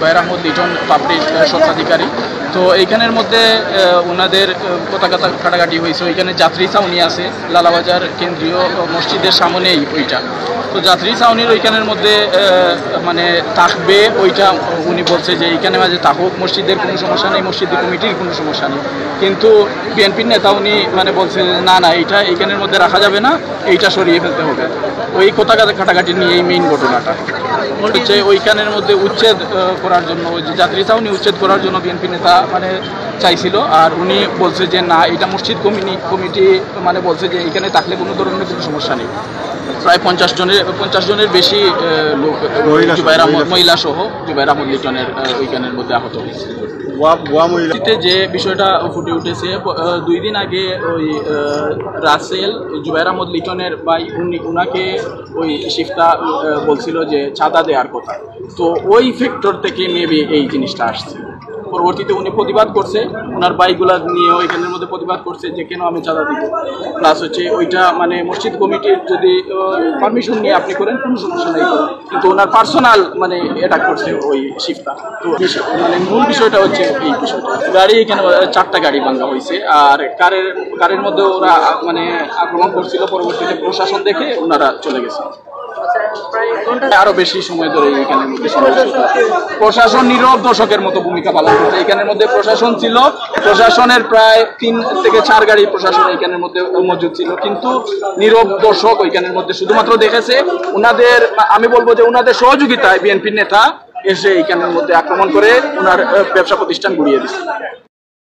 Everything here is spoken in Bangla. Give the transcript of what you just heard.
জুবায়ের আহমদ লিটন পাবলিক স্বত্বাধিকারী। তো এইখানের মধ্যে ওনাদের পতাকা কাটাকাটি হয়েছে। ওইখানে যাত্রী ছাউনি আছে লালাবাজার কেন্দ্রীয় মসজিদের সামনেই ওইটা। তো যাত্রী ছাউনির ওইখানের মধ্যে মানে থাকবে ওইটা উনি বলছে যে এইখানে মাঝে থাকুক, মসজিদের কোনো সমস্যা নেই, মসজিদের কমিটির কোনো সমস্যা নেই। কিন্তু বিএনপির নেতা উনি মানে বলছে না না এইটা এইখানের মধ্যে রাখা যাবে না, এইটা সরিয়ে ফেলতে হবে। ওই পতাকা কাটাকাটি নিয়ে এই মেইন ঘটনাটা হচ্ছে। ওইখানের মধ্যে উচ্ছেদ করার জন্য, ওই যে যাত্রী ছাউনি উচ্ছেদ করার জন্য বিএনপি নেতা মানে চাইছিল। আর উনি বলছে যে না, এটা মসজিদ কমিটি মানে বলছে যে এখানে থাকলে কোনো ধরনের কোনো সমস্যা নেই। প্রায় 50 জনের বেশি লোক মহিলা সহ জুবায়ের আহমদ লিটনের ওইখানের মধ্যে আহত হয়েছে। যে বিষয়টা ফুটে উঠেছে 2 দিন আগে, ওই রাসেল জুবায়ের আহমদ লিটনের ভাই উনাকে ওই শিফতা বলছিল যে চাঁদা দেওয়ার কথা। তো ওই ফ্যাক্টর থেকে মেবি এই জিনিসটা আসছে। পরবর্তীতে উনি প্রতিবাদ করছে, ওনার বাইকগুলা নিয়ে ওইখানের মধ্যে প্রতিবাদ করছে যে কেন আমি চাঁদা দিব। প্লাস হচ্ছে ওইটা মানে মসজিদ কমিটির যদি পারমিশন নিয়ে আপনি করেন কোনো সমস্যা নেই, কিন্তু ওনার পার্সোনাল মানে অ্যাটাক করছে ওই শিফটা। তো মানে মূল বিষয়টা হচ্ছে এই বিষয়টা। গাড়ি এখানে 4টা গাড়ি ভাঙা হয়েছে। আর কারের মধ্যে ওরা মানে আক্রমণ করছিল। পরবর্তীতে প্রশাসন দেখে ওনারা চলে গেছে। আরো বেশি সময় ধরে এখানের মধ্যে প্রশাসন নীরব দর্শকের মতো ভূমিকা পালন করছে। এখানের মধ্যে প্রশাসন ছিল, প্রশাসনের প্রায় 3 থেকে 4 গাড়ি প্রশাসন এখানের মধ্যে মজুদ ছিল, কিন্তু নীরব দর্শক ওইখানের মধ্যে শুধুমাত্র দেখেছে। ওনাদের আমি বলবো যে ওনাদের সহযোগিতায় বিএনপির নেতা এসে এখানের মধ্যে আক্রমণ করে ওনার ব্যবসা প্রতিষ্ঠান গুড়িয়ে দিচ্ছে।